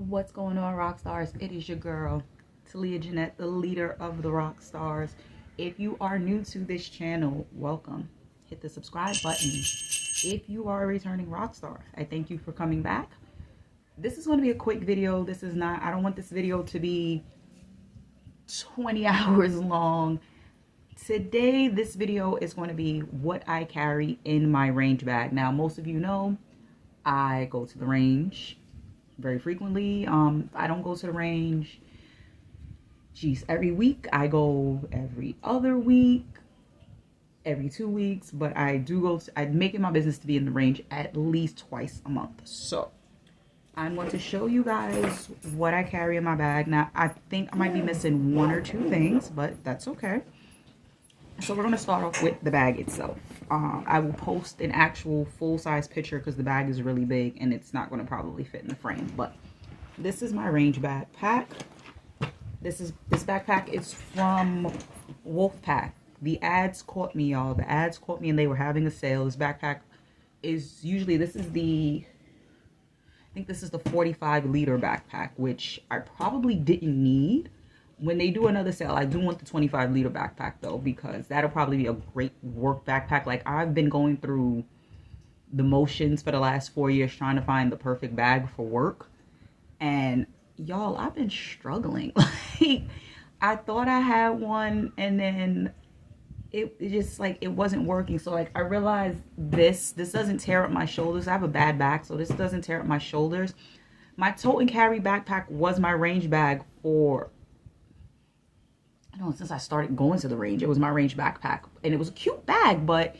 What's going on, Rockstars? It is your girl, Taliajanette, the leader of the Rockstars. If you are new to this channel, welcome. Hit the subscribe button. If you are a returning Rockstar, I thank you for coming back. This is going to be a quick video. I don't want this video to be 20 hours long. Today, this video is going to be what I carry in my range bag. Now, most of you know, I go to the range very frequently. I don't go to the range every week. I go every other week, every 2 weeks, but I do go I make it my business to be in the range at least twice a month. So I'm going to show you guys what I carry in my bag. Now, I think I might be missing one or two things, but that's okay. So we're going to start off with the bag itself. I will post an actual full-size picture because the bag is really big and it's not going to probably fit in the frame. But this is my range backpack. This backpack is from Wolfpack. The ads caught me, y'all. The ads caught me and they were having a sale. This backpack is usually, I think this is the 45-liter backpack, which I probably didn't need. When they do another sale, I do want the 25-liter backpack though, because that'll probably be a great work backpack. Like, I've been going through the motions for the last 4 years trying to find the perfect bag for work, and y'all, I've been struggling. Like, I thought I had one and then it just, like, it wasn't working. So, like, I realized this doesn't tear up my shoulders. I have a bad back, so this doesn't tear up my shoulders. My tote and carry backpack was my range bag for, I don't know, since I started going to the range. It was my range backpack and it was a cute bag, but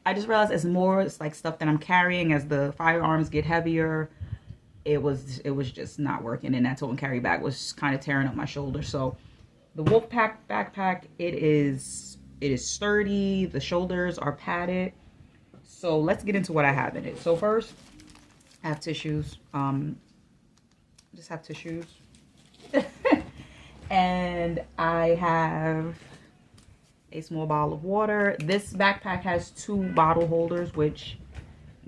I just realized it's like stuff that I'm carrying as the firearms get heavier. It was just not working, and that tote and carry bag was kind of tearing up my shoulder. So the Wolfpack backpack, it is sturdy. The shoulders are padded. So let's get into what I have in it. So first, I have tissues. Just have tissues. And I have a small bottle of water. This backpack has 2 bottle holders, which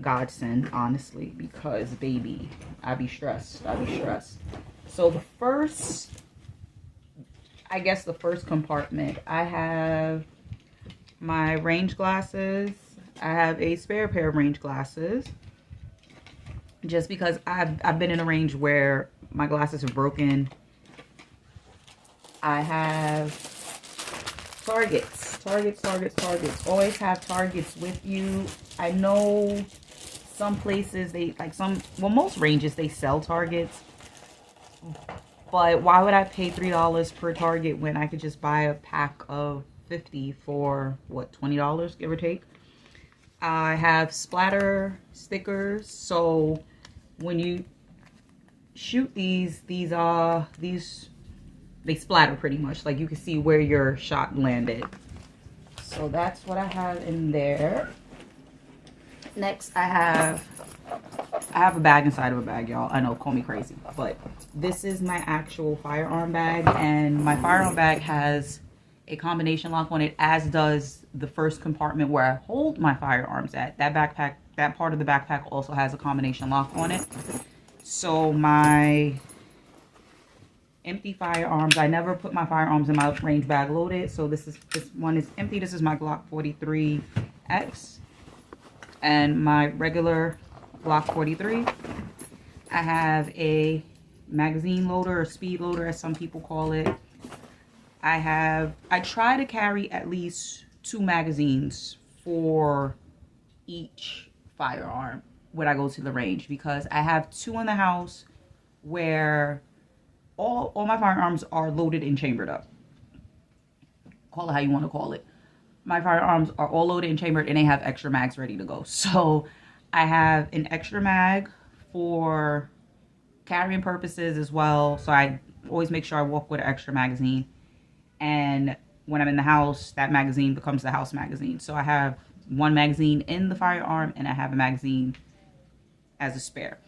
godsend, honestly, because baby, I be stressed. So the first compartment, I have my range glasses. I have a spare pair of range glasses, just because I've been in a range where my glasses are broken. I have targets. Always have targets with you. I know some places, most ranges, they sell targets. But why would I pay $3 per target when I could just buy a pack of 50 for, what, $20, give or take? I have splatter stickers. So when you shoot they splatter pretty much. Like, you can see where your shot landed. So that's what I have in there. Next, I have a bag inside of a bag, y'all. I know, call me crazy, but this is my actual firearm bag, and my firearm bag has a combination lock on it, as does the first compartment where I hold my firearms at. That part of the backpack also has a combination lock on it. So my empty firearms, I never put my firearms in my range bag loaded. So this one is empty. This is my Glock 43X and my regular Glock 43. I have a magazine loader, or speed loader as some people call it. I try to carry at least 2 magazines for each firearm when I go to the range, because I have 2 in the house where all my firearms are loaded and chambered up. Call it how you want to call it. My firearms are all loaded and chambered, and they have extra mags ready to go. So I have an extra mag for carrying purposes as well. So I always make sure I walk with an extra magazine. And when I'm in the house, that magazine becomes the house magazine. So I have 1 magazine in the firearm, and I have a magazine as a spare.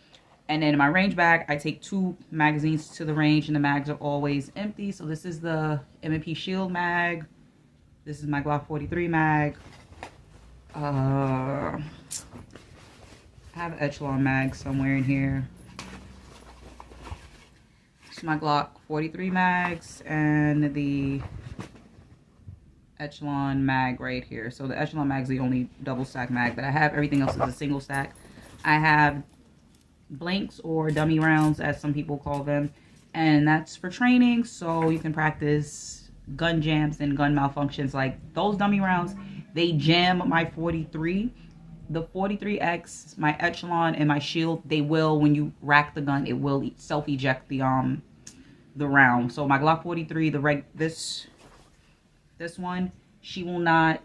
And then in my range bag, I take 2 magazines to the range, and the mags are always empty. So this is the M&P Shield mag. This is my Glock 43 mag. I have an Echelon mag somewhere in here. my Glock 43 mags and the Echelon mag right here. So the Echelon mag is the only double stack mag that I have. Everything else is a single stack. I have blanks or dummy rounds, as some people call them, and that's for training, so you can practice gun jams and gun malfunctions. Like those dummy rounds, they jam my 43. The 43X, my Echelon, and my shield, they will, when you rack the gun, it will self-eject the round. So my Glock 43, this one, she will not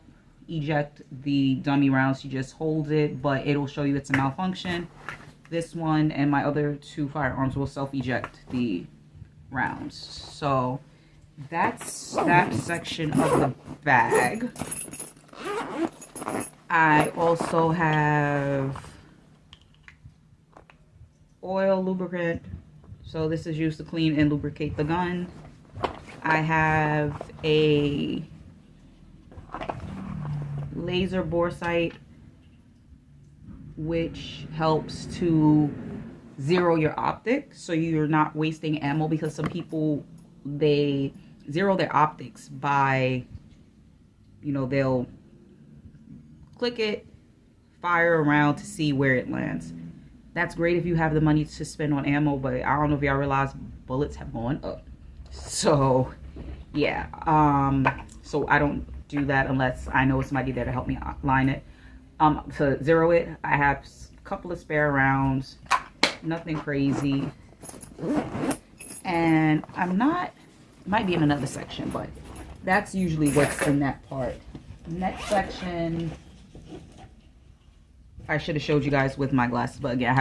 eject the dummy rounds. She just holds it, but it'll show you it's a malfunction. This one and my other two firearms will self-eject the rounds. So that's that section of the bag. I also have oil lubricant. So this is used to clean and lubricate the gun. I have a laser bore sight, which helps to zero your optics, so you're not wasting ammo, because some people, they zero their optics by, you know, they'll click it, fire around to see where it lands. That's great if you have the money to spend on ammo, but I don't know if y'all realize bullets have gone up. So yeah, so I don't do that unless I know somebody there to help me line it. To zero it, I have a couple of spare rounds, nothing crazy, and I'm not, might be in another section, but that's usually what's in that part. Next section, I should have showed you guys with my glasses, but again, I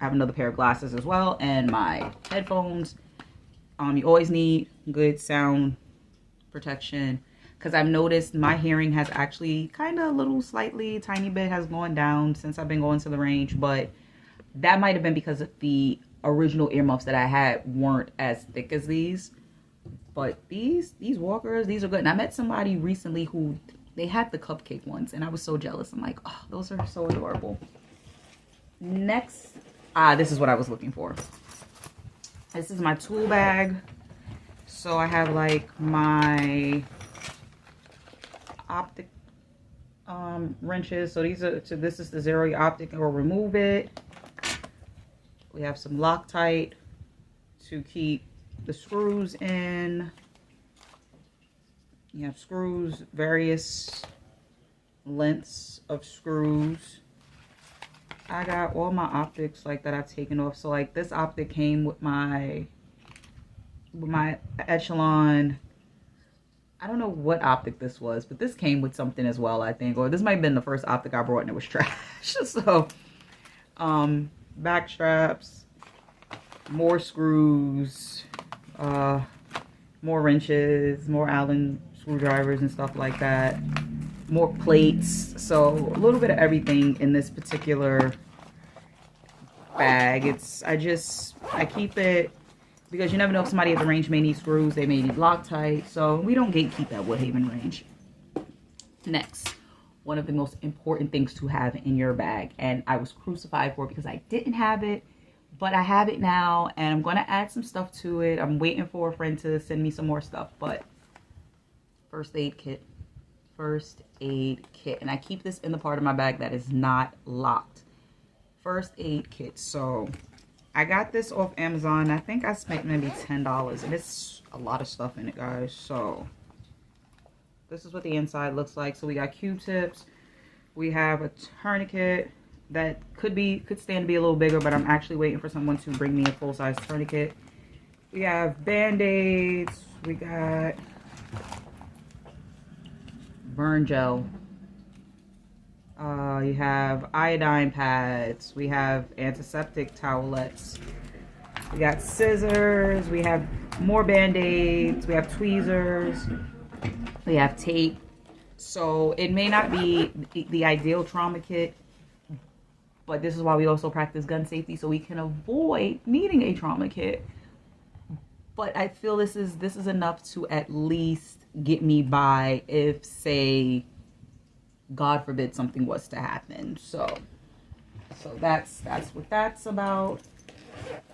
have another pair of glasses as well, and my headphones. You always need good sound protection, because I've noticed my hearing has actually kind of a little slightly tiny bit has gone down since I've been going to the range, but that might have been because the original earmuffs that I had weren't as thick as these. But these walkers, these are good. And I met somebody recently who, they had the cupcake ones, and I was so jealous. I'm like, oh, those are so adorable. Next, this is what I was looking for. This is my tool bag. So I have like my optic wrenches. So these are, this is to zero your optic or remove it. We have some Loctite to keep the screws in. You have screws, various lengths of screws. I got all my optics like that I've taken off. So like this optic came with my Echelon. I don't know what optic this was, but this came with something as well, I think. Or this might have been the first optic I brought and it was trash. So back straps, more screws, more wrenches, more Allen screwdrivers and stuff like that, more plates. So a little bit of everything in this particular bag. I keep it because you never know if somebody at the range may need screws, they may need Loctite, so we don't gatekeep at Woodhaven Range. Next, one of the most important things to have in your bag, and I was crucified for it because I didn't have it, but I have it now, and I'm going to add some stuff to it. I'm waiting for a friend to send me some more stuff, but first aid kit. First aid kit. And I keep this in the part of my bag that is not locked. First aid kit. So I got this off Amazon. I think I spent maybe $10, and it's a lot of stuff in it, guys. So this is what the inside looks like. So we got Q-tips. We have a tourniquet that could stand to be a little bigger, but I'm actually waiting for someone to bring me a full-size tourniquet. We have Band-Aids. We got burn gel. You have iodine pads. We have antiseptic towelettes. We got scissors. We have more Band-Aids. We have tweezers. We have tape. So it may not be the ideal trauma kit, but this is why we also practice gun safety, so we can avoid needing a trauma kit. But I feel this is enough to at least get me by if, say, God forbid, something was to happen. So that's what that's about.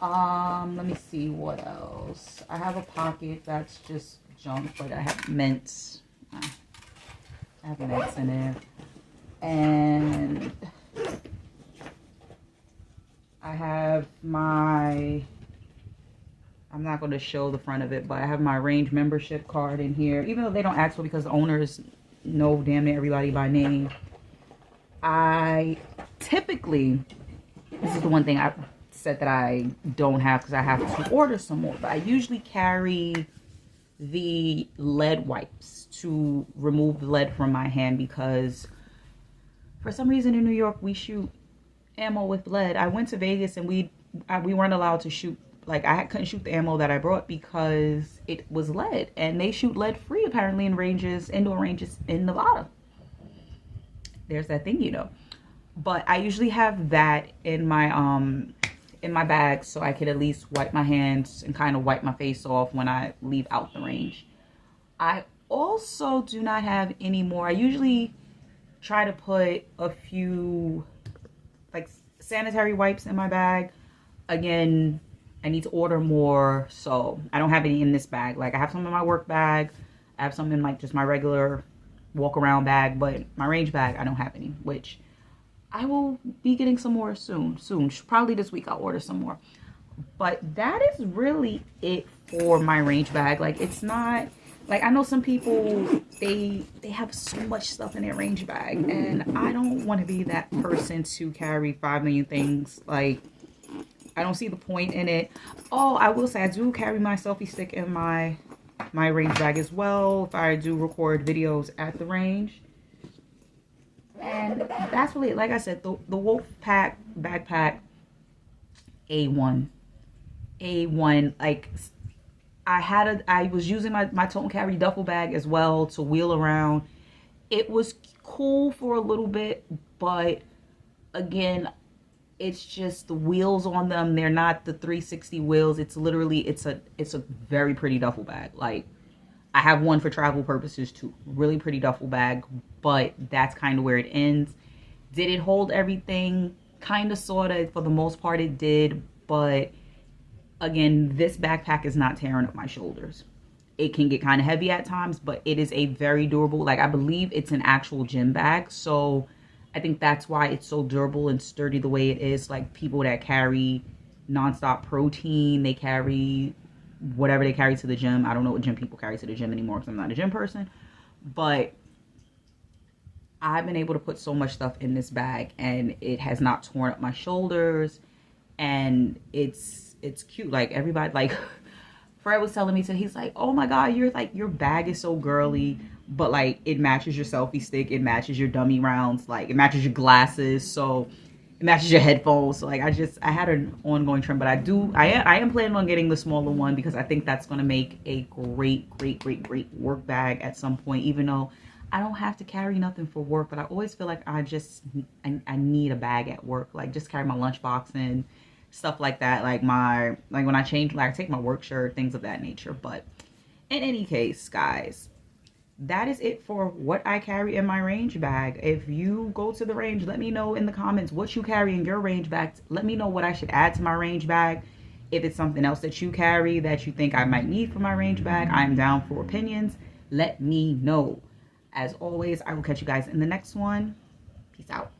Let me see what else. I have a pocket that's just junk, but I have mints. I have mints in there. And I have my, I'm not going to show the front of it, but I have my Range membership card in here. Even though they don't ask for it because the owners know damn near everybody by name. I typically, this is the one thing I said that I don't have because I have to order some more. But I usually carry the lead wipes to remove the lead from my hand because for some reason in New York we shoot ammo with lead. I went to Vegas and we weren't allowed to shoot, like I couldn't shoot the ammo that I brought because it was lead, and they shoot lead free apparently in ranges, indoor ranges in Nevada. There's that thing, you know. But I usually have that in my bag so I could at least wipe my hands and kind of wipe my face off when I leave out the range. I also do not have any more. I usually try to put a few like sanitary wipes in my bag. Again, I need to order more, so I don't have any in this bag. Like I have some in my work bag, I have some in like just my regular walk around bag, but my range bag I don't have any, which I will be getting some more soon. Probably this week I'll order some more. But that is really it for my range bag. Like it's not like, I know some people they have so much stuff in their range bag, and I don't want to be that person to carry 5 million things. Like I don't see the point in it. Oh, I will say I do carry my selfie stick in my range bag as well if I do record videos at the range. And that's really it. Like I said, the Wolfpack backpack, A1. Like I was using my tote and carry duffel bag as well to wheel around. It was cool for a little bit, but again, it's just the wheels on them. They're not the 360 wheels. It's literally, it's a very pretty duffel bag. Like I have one for travel purposes too. Really pretty duffel bag, but that's kind of where it ends. Did it hold everything? Kind of, sort of. For the most part it did, but again, this backpack is not tearing up my shoulders. It can get kind of heavy at times, but it is a very durable, like I believe it's an actual gym bag, so I think that's why it's so durable and sturdy the way it is. Like people that carry nonstop protein, they carry whatever they carry to the gym. I don't know what gym people carry to the gym anymore because I'm not a gym person, but I've been able to put so much stuff in this bag and it has not torn up my shoulders, and it's cute. Like everybody, like Fred was telling me, so he's like, oh my god, your bag is so girly, but like it matches your selfie stick, it matches your dummy rounds, like it matches your glasses, so it matches your headphones. So like I had an ongoing trend, but I am planning on getting the smaller one because I think that's going to make a great work bag at some point, even though I don't have to carry nothing for work. But I always feel like I need a bag at work, like just carry my lunchbox and stuff like that, like when I change, like I take my work shirt, things of that nature. But in any case, guys, that is it for what I carry in my range bag. If you go to the range, let me know in the comments what you carry in your range bag. Let me know what I should add to my range bag. If it's something else that you carry that you think I might need for my range bag, I'm down for opinions. Let me know. As always, I will catch you guys in the next one. Peace out.